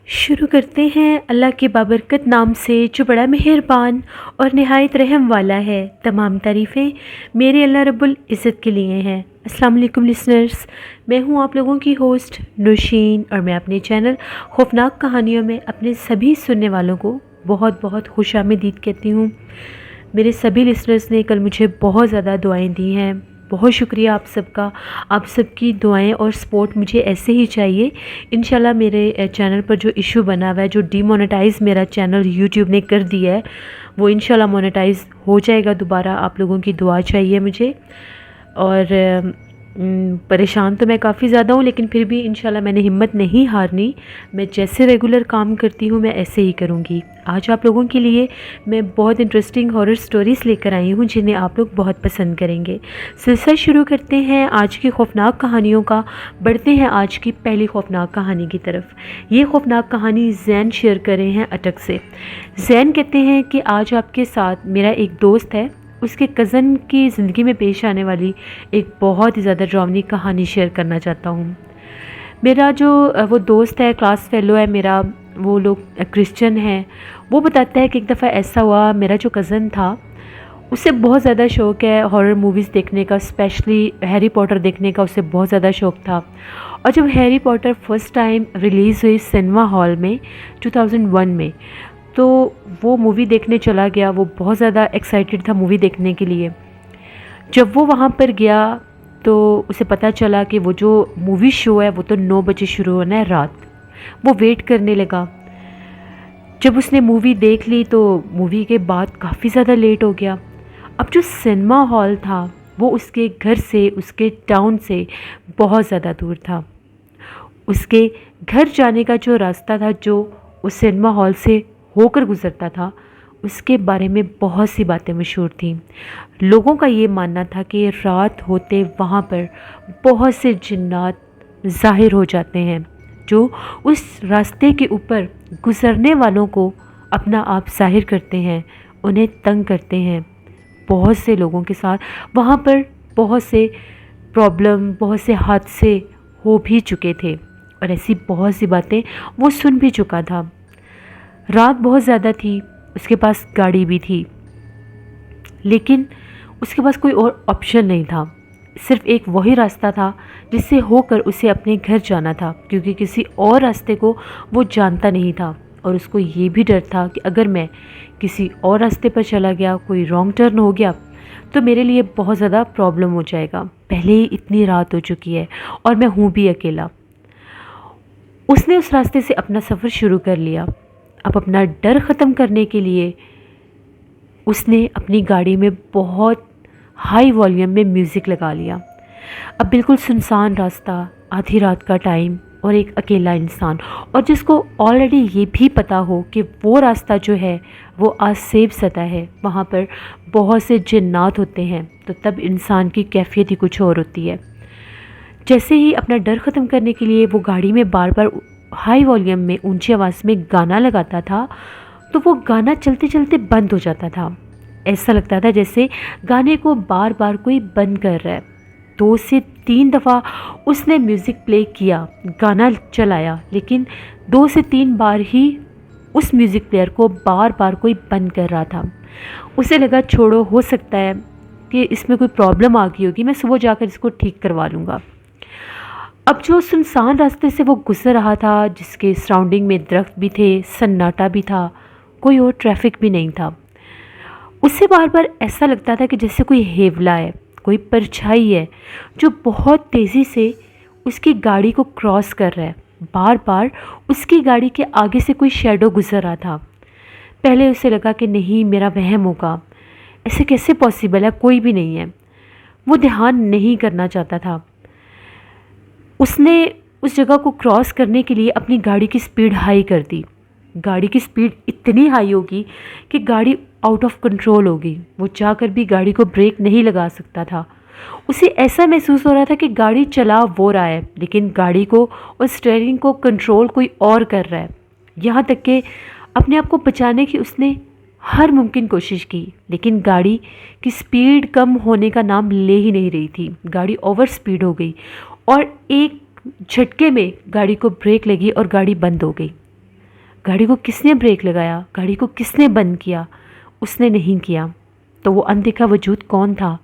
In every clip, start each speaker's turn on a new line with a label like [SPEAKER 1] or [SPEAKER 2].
[SPEAKER 1] शुरू करते हैं अल्लाह के बाबरकत नाम से जो बड़ा मेहरबान और नहायत रहम वाला है। तमाम तारीफ़ें मेरे अल्लाह रब्बुल इज़्ज़त के लिए हैं। अस्सलाम वालेकुम लिसनर्स, मैं हूं आप लोगों की होस्ट नौशीन और मैं अपने चैनल खौफनाक कहानियों में अपने सभी सुनने वालों को बहुत बहुत खुशामदीद कहती हूँ। मेरे सभी लिसनर्स ने कल मुझे बहुत ज़्यादा दुआएं दी हैं। बहुत शुक्रिया आप सबका। आप सबकी दुआएं और सपोर्ट मुझे ऐसे ही चाहिए। इंशाल्लाह मेरे चैनल पर जो इशू बना हुआ है, जो डीमोनेटाइज़ मेरा चैनल यूट्यूब ने कर दिया है, वो इंशाल्लाह मोनेटाइज़ हो जाएगा दोबारा। आप लोगों की दुआ चाहिए मुझे। और परेशान तो मैं काफ़ी ज़्यादा हूँ, लेकिन फिर भी इंशाल्लाह मैंने हिम्मत नहीं हारनी। मैं जैसे रेगुलर काम करती हूँ मैं ऐसे ही करूँगी। आज आप लोगों के लिए मैं बहुत इंटरेस्टिंग हॉरर स्टोरीज़ लेकर आई हूँ जिन्हें आप लोग बहुत पसंद करेंगे। सिलसिला शुरू करते हैं आज की खौफनाक कहानियों का। बढ़ते हैं आज की पहली खौफनाक कहानी की तरफ। ये खौफनाक कहानी जैन शेयर कर रहे हैं अटक से। जैन कहते हैं कि आज आपके साथ मेरा एक दोस्त है, उसके कज़न की ज़िंदगी में पेश आने वाली एक बहुत ही ज़्यादा डरावनी कहानी शेयर करना चाहता हूँ। मेरा जो वो दोस्त है, क्लास फेलो है मेरा, वो लोग क्रिश्चियन हैं। वो बताता है कि एक दफ़ा ऐसा हुआ, मेरा जो कज़न था उसे बहुत ज़्यादा शौक़ है हॉरर मूवीज़ देखने का, स्पेशली हैरी पॉटर देखने का उसे बहुत ज़्यादा शौक़ था। और जब Harry Potter first time release हुई सिनेमा हॉल में 2001 में, तो वो मूवी देखने चला गया। वो बहुत ज़्यादा एक्साइटेड था मूवी देखने के लिए। जब वो वहाँ पर गया तो उसे पता चला कि वो जो मूवी शो है वो तो 9 बजे शुरू होना है रात। वो वेट करने लगा। जब उसने मूवी देख ली तो मूवी के बाद काफ़ी ज़्यादा लेट हो गया। अब जो सिनेमा हॉल था वो उसके घर से, उसके टाउन से बहुत ज़्यादा दूर था। उसके घर जाने का जो रास्ता था, जो उस सिनेमा हॉल से होकर गुज़रता था, उसके बारे में बहुत सी बातें मशहूर थीं। लोगों का ये मानना था कि रात होते वहाँ पर बहुत से जिन्नात ज़ाहिर हो जाते हैं, जो उस रास्ते के ऊपर गुज़रने वालों को अपना आप ज़ाहिर करते हैं, उन्हें तंग करते हैं। बहुत से लोगों के साथ वहाँ पर बहुत से प्रॉब्लम, बहुत से हादसे हो भी चुके थे और ऐसी बहुत सी बातें वो सुन भी चुका था। रात बहुत ज़्यादा थी, उसके पास गाड़ी भी थी, लेकिन उसके पास कोई और ऑप्शन नहीं था। सिर्फ एक वही रास्ता था जिससे होकर उसे अपने घर जाना था, क्योंकि किसी और रास्ते को वो जानता नहीं था। और उसको ये भी डर था कि अगर मैं किसी और रास्ते पर चला गया, कोई रॉन्ग टर्न हो गया, तो मेरे लिए बहुत ज़्यादा प्रॉब्लम हो जाएगा। पहले ही इतनी रात हो चुकी है और मैं हूँ भी अकेला। उसने उस रास्ते से अपना सफ़र शुरू कर लिया। अब अपना डर ख़त्म करने के लिए उसने अपनी गाड़ी में बहुत हाई वॉल्यूम में म्यूज़िक लगा लिया। अब बिल्कुल सुनसान रास्ता, आधी रात का टाइम और एक अकेला इंसान, और जिसको ऑलरेडी ये भी पता हो कि वो रास्ता जो है वो आसेब सतह है, वहाँ पर बहुत से जिन्नात होते हैं, तो तब इंसान की कैफियत ही कुछ और होती है। जैसे ही अपना डर ख़त्म करने के लिए वो गाड़ी में बार बार हाई वॉल्यूम में ऊंची आवाज़ में गाना लगाता था, तो वो गाना चलते चलते बंद हो जाता था। ऐसा लगता था जैसे गाने को बार बार कोई बंद कर रहा है। 2 से 3 दफ़ा उसने म्यूज़िक प्ले किया, गाना चलाया, लेकिन 2 से 3 बार ही उस म्यूज़िक प्लेयर को बार बार कोई बंद कर रहा था। उसे लगा छोड़ो, हो सकता है कि इसमें कोई प्रॉब्लम आ गई होगी, मैं सुबह जाकर इसको ठीक करवा लूँगा। अब जो सुनसान रास्ते से वो गुजर रहा था, जिसके सराउंडिंग में दरख्त भी थे, सन्नाटा भी था, कोई और ट्रैफिक भी नहीं था, उससे बार बार ऐसा लगता था कि जैसे कोई हेवला है, कोई परछाई है जो बहुत तेज़ी से उसकी गाड़ी को क्रॉस कर रहा है। बार बार उसकी गाड़ी के आगे से कोई शैडो गुजर रहा था। पहले उसे लगा कि नहीं, मेरा वहम होगा, ऐसे कैसे पॉसिबल है, कोई भी नहीं है। वो ध्यान नहीं करना चाहता था। उसने उस जगह को क्रॉस करने के लिए अपनी गाड़ी की स्पीड हाई कर दी। गाड़ी की स्पीड इतनी हाई होगी कि गाड़ी आउट ऑफ कंट्रोल होगी। वो चाहकर भी गाड़ी को ब्रेक नहीं लगा सकता था। उसे ऐसा महसूस हो रहा था कि गाड़ी चला वो रहा है, लेकिन गाड़ी को और स्टीयरिंग को कंट्रोल कोई और कर रहा है। यहाँ तक कि अपने आप को बचाने की उसने हर मुमकिन कोशिश की, लेकिन गाड़ी की स्पीड कम होने का नाम ले ही नहीं रही थी। गाड़ी ओवर स्पीड हो गई और एक झटके में गाड़ी को ब्रेक लगी और गाड़ी बंद हो गई। गाड़ी को किसने ब्रेक लगाया, गाड़ी को किसने बंद किया? उसने नहीं किया। तो वो अनदेखा वजूद कौन था?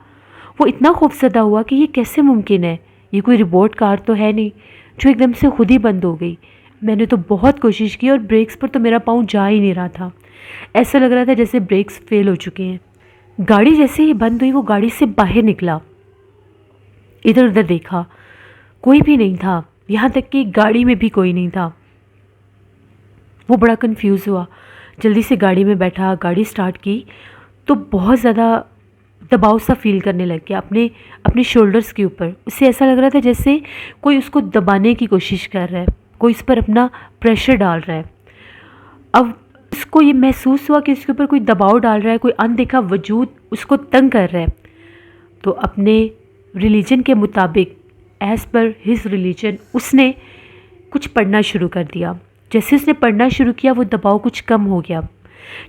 [SPEAKER 1] वो इतना खौफज़दा हुआ कि ये कैसे मुमकिन है, ये कोई रोबोट कार तो है नहीं जो एकदम से खुद ही बंद हो गई। मैंने तो बहुत कोशिश की और ब्रेक्स पर तो मेरा पाँव जा ही नहीं रहा था। ऐसा लग रहा था जैसे ब्रेक्स फेल हो चुके हैं। गाड़ी जैसे ही बंद हुई वो गाड़ी से बाहर निकला, इधर उधर देखा, कोई भी नहीं था, यहाँ तक कि गाड़ी में भी कोई नहीं था। वो बड़ा कंफ्यूज हुआ, जल्दी से गाड़ी में बैठा, गाड़ी स्टार्ट की तो बहुत ज़्यादा दबाव सा फील करने लग गया अपने अपने शोल्डर्स के ऊपर। उसे ऐसा लग रहा था जैसे कोई उसको दबाने की कोशिश कर रहा है, कोई इस पर अपना प्रेशर डाल रहा है। अब उसको ये महसूस हुआ कि उसके ऊपर कोई दबाव डाल रहा है, कोई अनदेखा वजूद उसको तंग कर रहा है। तो अपने रिलीजन के मुताबिक, एज़ पर हिज रिलीजन, उसने कुछ पढ़ना शुरू कर दिया। जैसे उसने पढ़ना शुरू किया वो दबाव कुछ कम हो गया।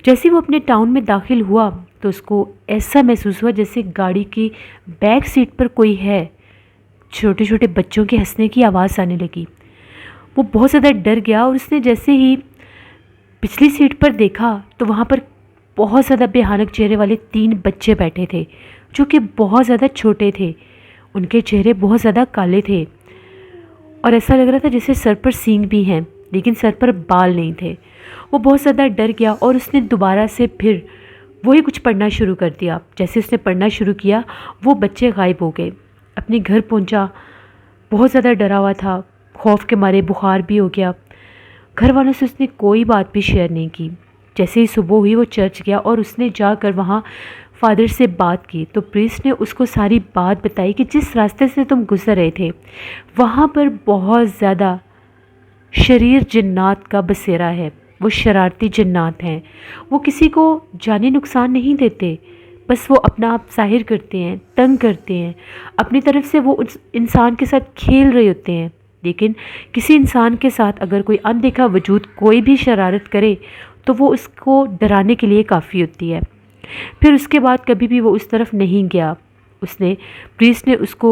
[SPEAKER 1] जैसे वो अपने टाउन में दाखिल हुआ तो उसको ऐसा महसूस हुआ जैसे गाड़ी की बैक सीट पर कोई है। छोटे छोटे बच्चों के हंसने की आवाज़ आने लगी। वो बहुत ज़्यादा डर गया और उसने जैसे ही पिछली सीट पर देखा तो वहाँ पर बहुत ज़्यादा भयानक चेहरे वाले 3 बच्चे बैठे थे जो कि बहुत ज़्यादा छोटे थे। उनके चेहरे बहुत ज़्यादा काले थे और ऐसा लग रहा था जैसे सर पर सींग भी हैं लेकिन सर पर बाल नहीं थे। वो बहुत ज़्यादा डर गया और उसने दोबारा से फिर वही कुछ पढ़ना शुरू कर दिया। जैसे उसने पढ़ना शुरू किया वो बच्चे गायब हो गए। अपने घर पहुंचा, बहुत ज़्यादा डरा हुआ था, खौफ के मारे बुखार भी हो गया। घर वालों से उसने कोई बात भी शेयर नहीं की। जैसे ही सुबह हुई वो चर्च गया और उसने जाकर वहाँ फादर से बात की तो प्रीस्ट ने उसको सारी बात बताई कि जिस रास्ते से तुम गुजर रहे थे वहाँ पर बहुत ज़्यादा शरीर जिन्नात का बसेरा है। वो शरारती जिन्नात हैं, वो किसी को जानी नुकसान नहीं देते, बस वो अपना आप ज़ाहिर करते हैं, तंग करते हैं। अपनी तरफ से वो उस इंसान के साथ खेल रहे होते हैं, लेकिन किसी इंसान के साथ अगर कोई अनदेखा वजूद कोई भी शरारत करे तो वो उसको डराने के लिए काफ़ी होती है। फिर उसके बाद कभी भी वो उस तरफ नहीं गया। प्रीस्ट ने उसको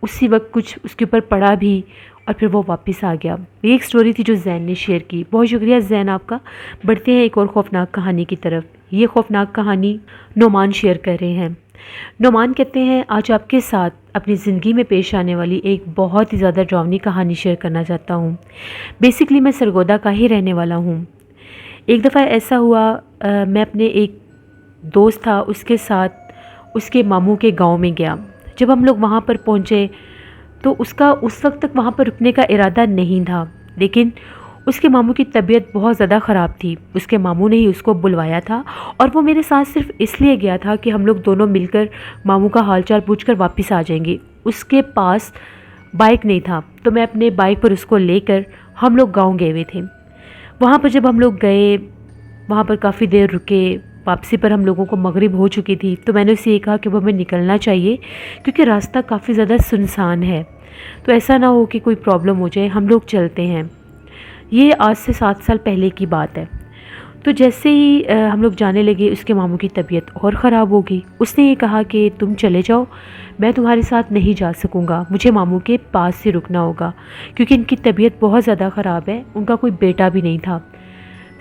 [SPEAKER 1] उसी वक्त कुछ उसके ऊपर पढ़ा भी और फिर वो वापस आ गया। ये एक स्टोरी थी जो जैन ने शेयर की। बहुत शुक्रिया जैन आपका। बढ़ते हैं एक और खौफनाक कहानी की तरफ। ये खौफनाक कहानी नोमान शेयर कर रहे हैं। नोमान कहते हैं, आज आपके साथ अपनी ज़िंदगी में पेश आने वाली एक बहुत ही ज़्यादा डरावनी कहानी शेयर करना चाहता हूँ। बेसिकली मैं सरगोदा का ही रहने वाला हूँ। एक दफ़ा ऐसा हुआ, मैं अपने एक दोस्त था उसके साथ उसके मामू के गाँव में गया। जब हम लोग वहाँ पर पहुँचे तो उसका उस वक्त तक वहाँ पर रुकने का इरादा नहीं था, लेकिन उसके मामू की तबीयत बहुत ज़्यादा ख़राब थी। उसके मामू ने ही उसको बुलवाया था और वो मेरे साथ सिर्फ इसलिए गया था कि हम लोग दोनों मिलकर मामू का हालचाल पूछकर वापस आ जाएंगे। उसके पास बाइक नहीं था तो मैं अपने बाइक पर उसको लेकर हम लोग गाँव गए हुए थे। वहाँ पर जब हम लोग गए, वहाँ पर काफ़ी देर रुके। वापसी पर हम लोगों को मगरिब हो चुकी थी तो मैंने उसे ये कहा कि वो हमें निकलना चाहिए क्योंकि रास्ता काफ़ी ज़्यादा सुनसान है, तो ऐसा ना हो कि कोई प्रॉब्लम हो जाए, हम लोग चलते हैं। ये आज से 7 साल पहले की बात है। तो जैसे ही हम लोग जाने लगे उसके मामू की तबीयत और ख़राब हो गई। उसने ये कहा कि तुम चले जाओ, मैं तुम्हारे साथ नहीं जा सकूँगा, मुझे मामू के पास ही रुकना होगा क्योंकि इनकी तबीयत बहुत ज़्यादा ख़राब है। उनका कोई बेटा भी नहीं था,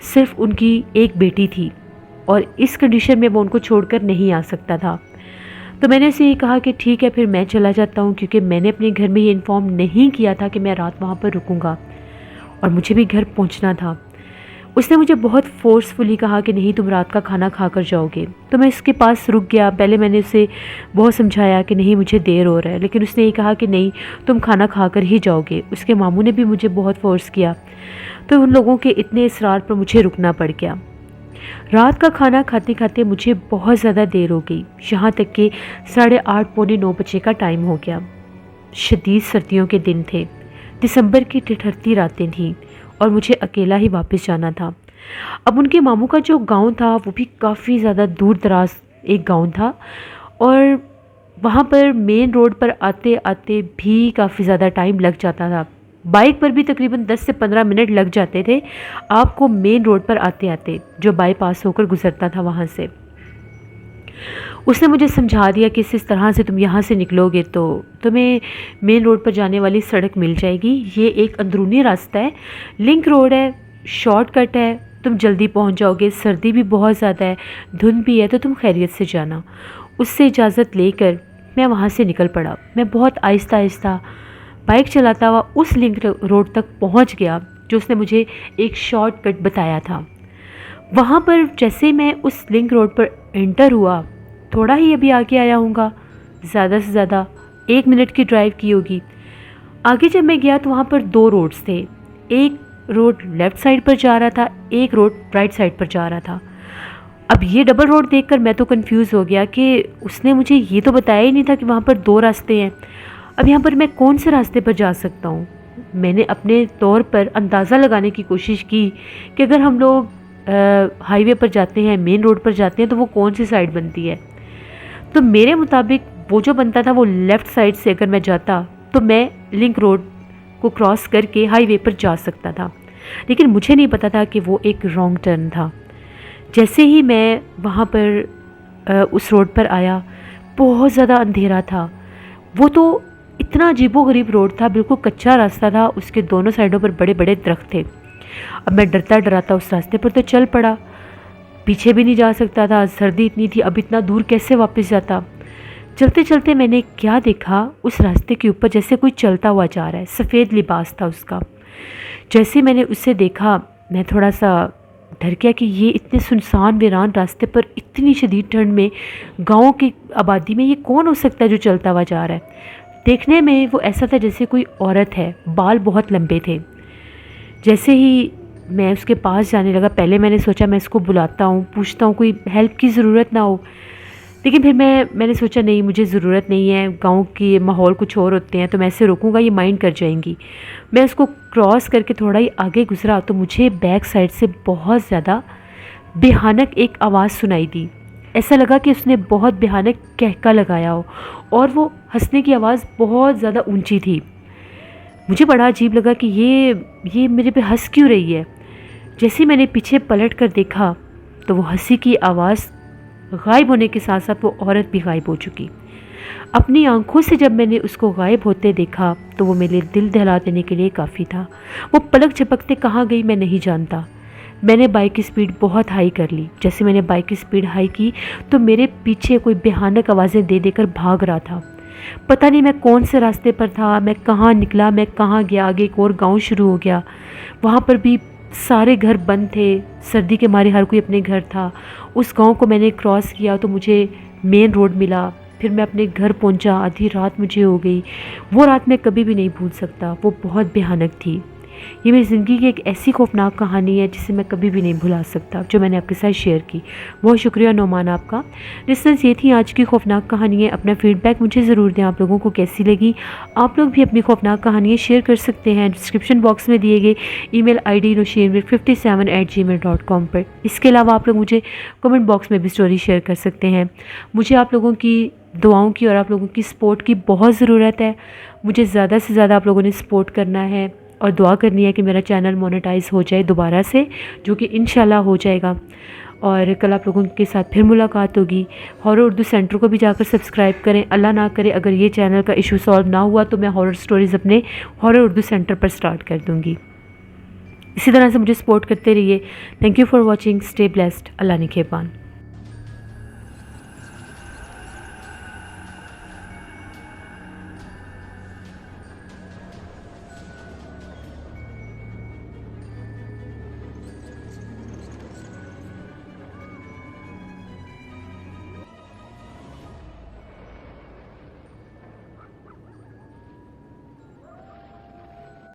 [SPEAKER 1] सिर्फ उनकी एक बेटी थी और इस कंडीशन में वो उनको छोड़कर नहीं आ सकता था। तो मैंने उसे ये कहा कि ठीक है फिर मैं चला जाता हूँ, क्योंकि मैंने अपने घर में ये इन्फॉर्म नहीं किया था कि मैं रात वहाँ पर रुकूँगा और मुझे भी घर पहुँचना था। उसने मुझे बहुत फोर्सफुली कहा कि नहीं, तुम रात का खाना खा कर जाओगे। तो मैं इसके पास रुक गया। पहले मैंने उसे बहुत समझाया कि नहीं मुझे देर हो रहा है, लेकिन उसने ये कहा कि नहीं तुम खाना खा कर ही जाओगे। उसके मामू ने भी मुझे बहुत फोर्स किया, तो उन लोगों के इतने इसरार पर मुझे रुकना पड़ गया। रात का खाना खाते खाते मुझे बहुत ज़्यादा देर हो गई, यहाँ तक कि 8:30 पौने 9 बजे का टाइम हो गया। शदीद सर्दियों के दिन थे, दिसंबर की ठिठुरती रातें थीं और मुझे अकेला ही वापस जाना था। अब उनके मामू का जो गांव था वो भी काफ़ी ज़्यादा दूर दराज एक गांव था और वहाँ पर मेन रोड पर आते आते भी काफ़ी ज़्यादा टाइम लग जाता था। बाइक पर भी तकरीबन 10 से 15 मिनट लग जाते थे आपको मेन रोड पर आते आते, जो बाईपास होकर गुजरता था वहाँ से। उसने मुझे समझा दिया कि इस तरह से तुम यहाँ से निकलोगे तो तुम्हें मेन रोड पर जाने वाली सड़क मिल जाएगी। ये एक अंदरूनी रास्ता है, लिंक रोड है, शॉर्टकट है, तुम जल्दी पहुंच जाओगे, सर्दी भी बहुत ज़्यादा है, धुंध भी है, तो तुम खैरियत से जाना। उससे इजाज़त लेकर मैं वहाँ से निकल पड़ा। मैं बहुत आहिस्ता आहिस्ता बाइक चलाता हुआ उस लिंक रोड तक पहुँच गया जो उसने मुझे एक शॉर्टकट बताया था। वहाँ पर जैसे मैं उस लिंक रोड पर एंटर हुआ, थोड़ा ही अभी आगे आया हूँगा, ज़्यादा से ज़्यादा 1 मिनट की ड्राइव की होगी। आगे जब मैं गया तो वहाँ पर 2 रोड्स थे। एक रोड लेफ़्ट साइड पर जा रहा था, एक रोड राइट साइड पर जा रहा था। अब ये डबल रोड देखकर मैं तो कंफ्यूज हो गया कि उसने मुझे ये तो बताया ही नहीं था कि वहाँ पर 2 रास्ते हैं। अब यहाँ पर मैं कौन से रास्ते पर जा सकता हूँ? मैंने अपने तौर पर अंदाज़ा लगाने की कोशिश की कि अगर हम लोग हाईवे पर जाते हैं, मेन रोड पर जाते हैं, तो वो कौन सी साइड बनती है। तो मेरे मुताबिक वो जो बनता था वो लेफ़्ट साइड से अगर मैं जाता तो मैं लिंक रोड को क्रॉस करके हाईवे पर जा सकता था, लेकिन मुझे नहीं पता था कि वो एक रॉन्ग टर्न था। जैसे ही मैं वहाँ पर उस रोड पर आया, बहुत ज़्यादा अंधेरा था। वो तो इतना अजीबोगरीब रोड था, बिल्कुल कच्चा रास्ता था, उसके दोनों साइडों पर बड़े बड़े दरख्त थे। अब मैं डरता डराता उस रास्ते पर तो चल पड़ा, पीछे भी नहीं जा सकता था, सर्दी इतनी थी, अब इतना दूर कैसे वापस जाता। चलते चलते मैंने क्या देखा, उस रास्ते के ऊपर जैसे कोई चलता हुआ जा रहा है, सफ़ेद लिबास था उसका। जैसे मैंने उससे देखा, मैं थोड़ा सा डर गया कि ये इतने सुनसान वीरान रास्ते पर इतनी शदीद ठंड में, गाँव की आबादी में, ये कौन हो सकता है जो चलता हुआ जा रहा है। देखने में वो ऐसा था जैसे कोई औरत है, बाल बहुत लंबे थे। जैसे ही मैं उसके पास जाने लगा, पहले मैंने सोचा मैं इसको बुलाता हूँ, पूछता हूँ कोई हेल्प की ज़रूरत ना हो, लेकिन फिर मैंने सोचा नहीं, मुझे ज़रूरत नहीं है, गांव के माहौल कुछ और होते हैं, तो मैं ऐसे रोकूंगा ये माइंड कर जाएंगी। मैं उसको क्रॉस करके थोड़ा ही आगे गुजरा तो मुझे बैक साइड से बहुत ज़्यादा भयानक एक आवाज़ सुनाई दी। ऐसा लगा कि उसने बहुत भयानक कहका लगाया हो, और वो हंसने की आवाज़ बहुत ज़्यादा ऊंची थी। मुझे बड़ा अजीब लगा कि ये मेरे पे हंस क्यों रही है। जैसे मैंने पीछे पलट कर देखा तो वो हंसी की आवाज़ गायब होने के साथ साथ वो औरत भी गायब हो चुकी। अपनी आंखों से जब मैंने उसको गायब होते देखा तो वो मेरे दिल दहला देने के लिए काफ़ी था। वो पलक झपकते कहाँ गई मैं नहीं जानता। मैंने बाइक की स्पीड बहुत हाई कर ली। जैसे मैंने बाइक की स्पीड हाई की तो मेरे पीछे कोई भयानक आवाज़ें दे देकर भाग रहा था। पता नहीं मैं कौन से रास्ते पर था, मैं कहाँ निकला, मैं कहाँ गया। आगे एक और गाँव शुरू हो गया, वहाँ पर भी सारे घर बंद थे, सर्दी के मारे हर कोई अपने घर था। उस गांव को मैंने क्रॉस किया तो मुझे मेन रोड मिला, फिर मैं अपने घर पहुंचा। आधी रात मुझे हो गई। वो रात मैं कभी भी नहीं भूल सकता, वो बहुत भयानक थी। ये मेरी ज़िंदगी की एक ऐसी खौफनाक कहानी है जिसे मैं कभी भी नहीं भुला सकता, जो मैंने आपके साथ शेयर की। बहुत शुक्रिया नोमान आपका। लिसनर्स, ये थी आज की खौफनाक कहानियाँ। अपना फीडबैक मुझे ज़रूर दें, आप लोगों को कैसी लगी। आप लोग भी अपनी खौफनाक कहानियाँ शेयर कर सकते हैं डिस्क्रिप्शन बॉक्स में दिए गए email ID nosheer57@gmail.com पर। इसके अलावा आप लोग मुझे कमेंट बॉक्स में भी स्टोरी शेयर कर सकते हैं। मुझे आप लोगों की दुआओं की और आप लोगों की सपोर्ट की बहुत ज़रूरत है। मुझे ज़्यादा से ज़्यादा आप लोगों ने सपोर्ट करना है और दुआ करनी है कि मेरा चैनल मोनेटाइज हो जाए दोबारा से, जो कि इंशाल्लाह हो जाएगा। और कल आप लोगों के साथ फिर मुलाकात होगी। हॉरर उर्दू सेंटर को भी जाकर सब्सक्राइब करें। अल्लाह ना करे अगर ये चैनल का इशू सॉल्व ना हुआ तो मैं हॉरर स्टोरीज़ अपने हॉरर उर्दू सेंटर पर स्टार्ट कर दूँगी। इसी तरह से मुझे सपोर्ट करते रहिए। Thank you for watching. Stay blessed. अल्लाह निगहबान।